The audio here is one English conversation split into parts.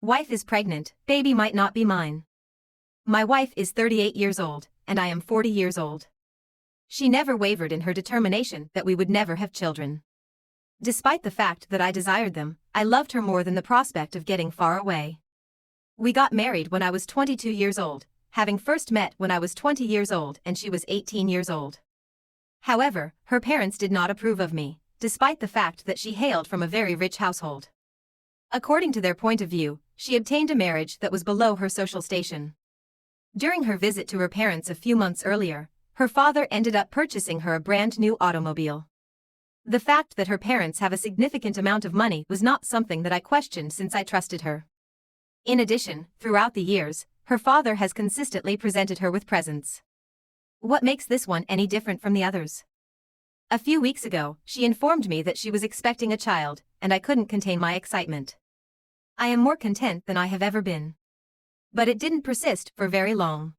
Wife is pregnant, baby might not be mine. My wife is 38 years old, and I am 40 years old. She never wavered in her determination that we would never have children. Despite the fact that I desired them, I loved her more than the prospect of getting far away. We got married when I was 22 years old, having first met when I was 20 years old and she was 18 years old. However, her parents did not approve of me, despite the fact that she hailed from a very rich household. According to their point of view, she obtained a marriage that was below her social station. During her visit to her parents a few months earlier, her father ended up purchasing her a brand new automobile. The fact that her parents have a significant amount of money was not something that I questioned since I trusted her. In addition, throughout the years, her father has consistently presented her with presents. What makes this one any different from the others? A few weeks ago, she informed me that she was expecting a child, and I couldn't contain my excitement. I am more content than I have ever been. But it didn't persist for very long.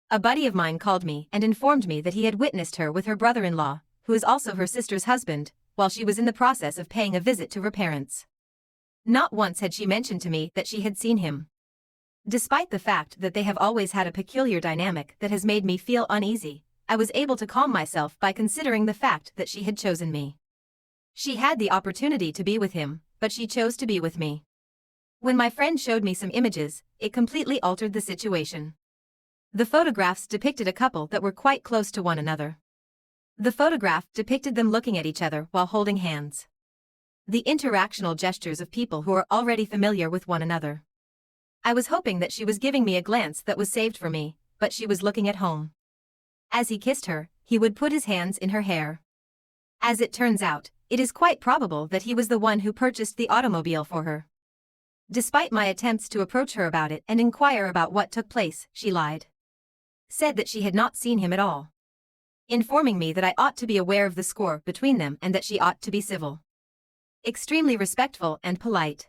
A buddy of mine called me and informed me that he had witnessed her with her brother-in-law, who is also her sister's husband, while she was in the process of paying a visit to her parents. Not once had she mentioned to me that she had seen him. Despite the fact that they have always had a peculiar dynamic that has made me feel uneasy, I was able to calm myself by considering the fact that she had chosen me. She had the opportunity to be with him, but she chose to be with me. When my friend showed me some images, it completely altered the situation. The photographs depicted a couple that were quite close to one another. The photograph depicted them looking at each other while holding hands. The interactional gestures of people who are already familiar with one another. I was hoping that she was giving me a glance that was saved for me, but she was looking at home. As he kissed her, he would put his hands in her hair. As it turns out, it is quite probable that he was the one who purchased the automobile for her. Despite my attempts to approach her about it and inquire about what took place, she lied. Said that she had not seen him at all. Informing me that I ought to be aware of the score between them and that she ought to be civil. Extremely respectful and polite.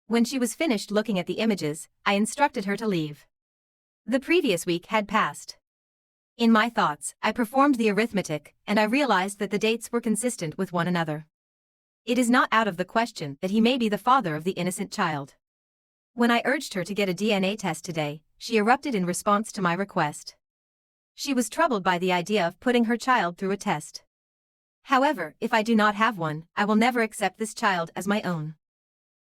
When she was finished looking at the images, I instructed her to leave. The previous week had passed. In my thoughts, I performed the arithmetic, and I realized that the dates were consistent with one another. It is not out of the question that he may be the father of the innocent child. When I urged her to get a DNA test today, she erupted in response to my request. She was troubled by the idea of putting her child through a test. However, if I do not have one, I will never accept this child as my own.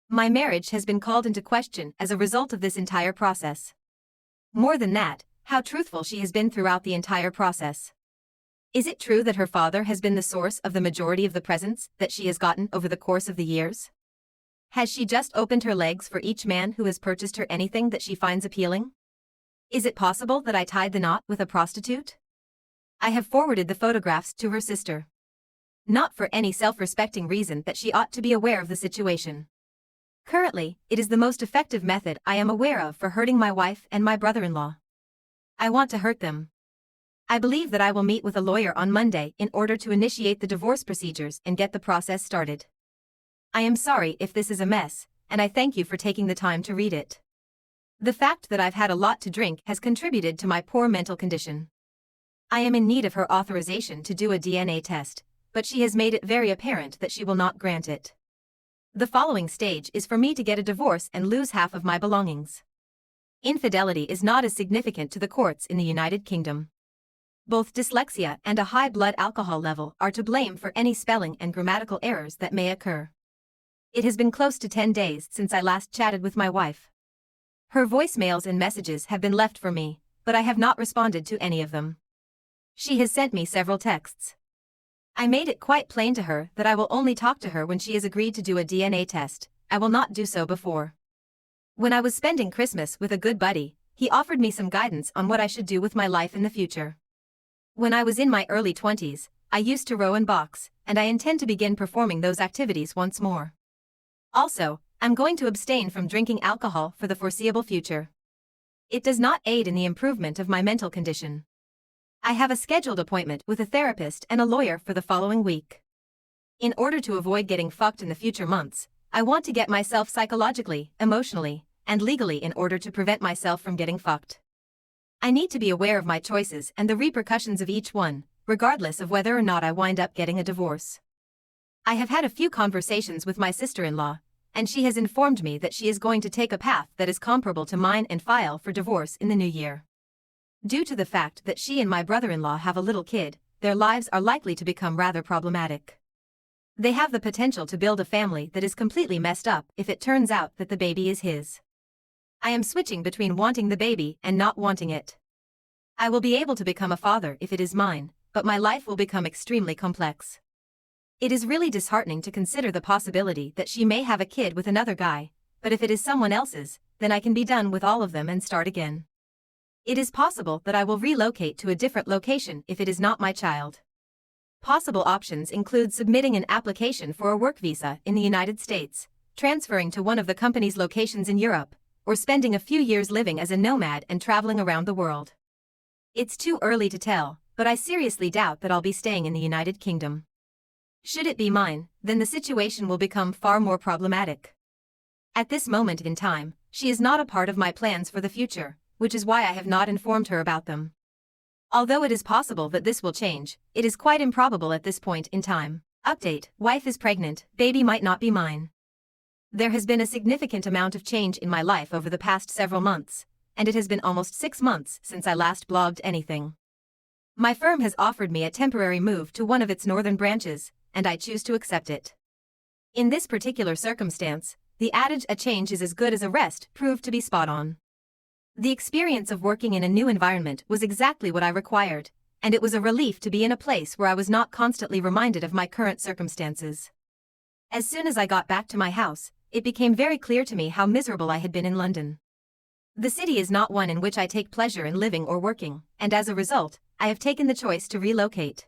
My marriage has been called into question as a result of this entire process. More than that, how truthful she has been throughout the entire process. Is it true that her father has been the source of the majority of the presents that she has gotten over the course of the years? Has she just opened her legs for each man who has purchased her anything that she finds appealing? Is it possible that I tied the knot with a prostitute? I have forwarded the photographs to her sister. Not for any self-respecting reason that she ought to be aware of the situation. Currently, it is the most effective method I am aware of for hurting my wife and my brother-in-law. I want to hurt them. I believe that I will meet with a lawyer on Monday in order to initiate the divorce procedures and get the process started. I am sorry if this is a mess, and I thank you for taking the time to read it. The fact that I've had a lot to drink has contributed to my poor mental condition. I am in need of her authorization to do a DNA test, but she has made it very apparent that she will not grant it. The following stage is for me to get a divorce and lose half of my belongings. Infidelity is not as significant to the courts in the United Kingdom. Both dyslexia and a high blood alcohol level are to blame for any spelling and grammatical errors that may occur. It has been close to 10 days since I last chatted with my wife. Her voicemails and messages have been left for me, but I have not responded to any of them. She has sent me several texts. I made it quite plain to her that I will only talk to her when she has agreed to do a DNA test. I will not do so before. When I was spending Christmas with a good buddy, he offered me some guidance on what I should do with my life in the future. When I was in my early 20s, I used to row and box, and I intend to begin performing those activities once more. Also, I'm going to abstain from drinking alcohol for the foreseeable future. It does not aid in the improvement of my mental condition. I have a scheduled appointment with a therapist and a lawyer for the following week. In order to avoid getting fucked in the future months, I want to get myself psychologically, emotionally, and legally in order to prevent myself from getting fucked. I need to be aware of my choices and the repercussions of each one, regardless of whether or not I wind up getting a divorce. I have had a few conversations with my sister-in-law, and she has informed me that she is going to take a path that is comparable to mine and file for divorce in the new year. Due to the fact that she and my brother-in-law have a little kid, their lives are likely to become rather problematic. They have the potential to build a family that is completely messed up if it turns out that the baby is his. I am switching between wanting the baby and not wanting it. I will be able to become a father if it is mine, but my life will become extremely complex. It is really disheartening to consider the possibility that she may have a kid with another guy, but if it is someone else's, then I can be done with all of them and start again. It is possible that I will relocate to a different location if it is not my child. Possible options include submitting an application for a work visa in the United States, transferring to one of the company's locations in Europe, or spending a few years living as a nomad and traveling around the world. It's too early to tell, but I seriously doubt that I'll be staying in the United Kingdom. Should it be mine, then the situation will become far more problematic. At this moment in time, she is not a part of my plans for the future, which is why I have not informed her about them. Although it is possible that this will change, it is quite improbable at this point in time. Update: wife is pregnant, baby might not be mine. There has been a significant amount of change in my life over the past several months, and it has been almost 6 months since I last blogged anything. My firm has offered me a temporary move to one of its northern branches, and I choose to accept it. In this particular circumstance, the adage "a change is as good as a rest" proved to be spot on. The experience of working in a new environment was exactly what I required, and it was a relief to be in a place where I was not constantly reminded of my current circumstances. As soon as I got back to my house, it became very clear to me how miserable I had been in London. The city is not one in which I take pleasure in living or working, and as a result, I have taken the choice to relocate.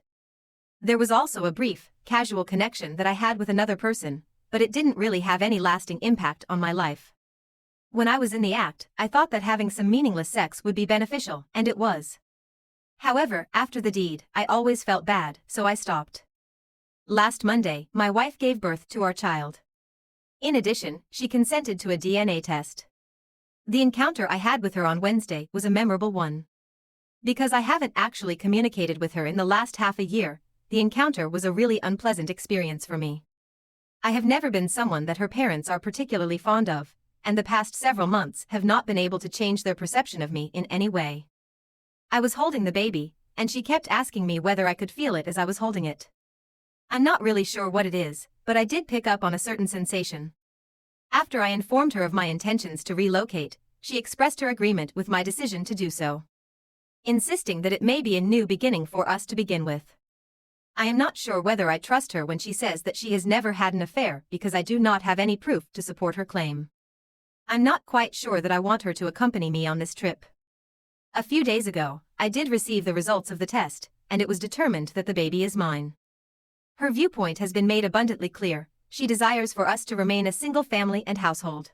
There was also a brief, casual connection that I had with another person, but it didn't really have any lasting impact on my life. When I was in the act, I thought that having some meaningless sex would be beneficial, and it was. However, after the deed, I always felt bad, so I stopped. Last Monday, my wife gave birth to our child. In addition, she consented to a DNA test. The encounter I had with her on Wednesday was a memorable one. Because I haven't actually communicated with her in the last half a year, the encounter was a really unpleasant experience for me. I have never been someone that her parents are particularly fond of, and the past several months have not been able to change their perception of me in any way. I was holding the baby, and she kept asking me whether I could feel it as I was holding it. I'm not really sure what it is, but I did pick up on a certain sensation. After I informed her of my intentions to relocate, she expressed her agreement with my decision to do so, insisting that it may be a new beginning for us to begin with. I am not sure whether I trust her when she says that she has never had an affair because I do not have any proof to support her claim. I'm not quite sure that I want her to accompany me on this trip. A few days ago, I did receive the results of the test, and it was determined that the baby is mine. Her viewpoint has been made abundantly clear. She desires for us to remain a single family and household.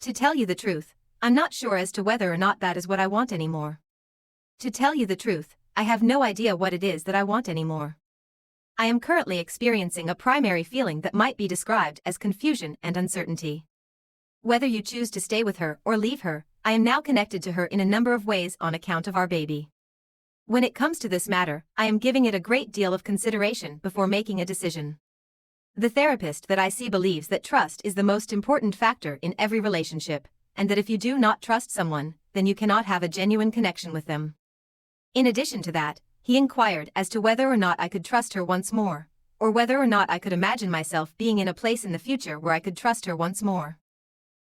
To tell you the truth, I'm not sure as to whether or not that is what I want anymore. To tell you the truth, I have no idea what it is that I want anymore. I am currently experiencing a primary feeling that might be described as confusion and uncertainty. Whether you choose to stay with her or leave her, I am now connected to her in a number of ways on account of our baby. When it comes to this matter, I am giving it a great deal of consideration before making a decision. The therapist that I see believes that trust is the most important factor in every relationship, and that if you do not trust someone, then you cannot have a genuine connection with them. In addition to that, he inquired as to whether or not I could trust her once more, or whether or not I could imagine myself being in a place in the future where I could trust her once more.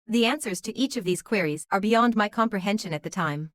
The answers to each of these queries are beyond my comprehension at the time.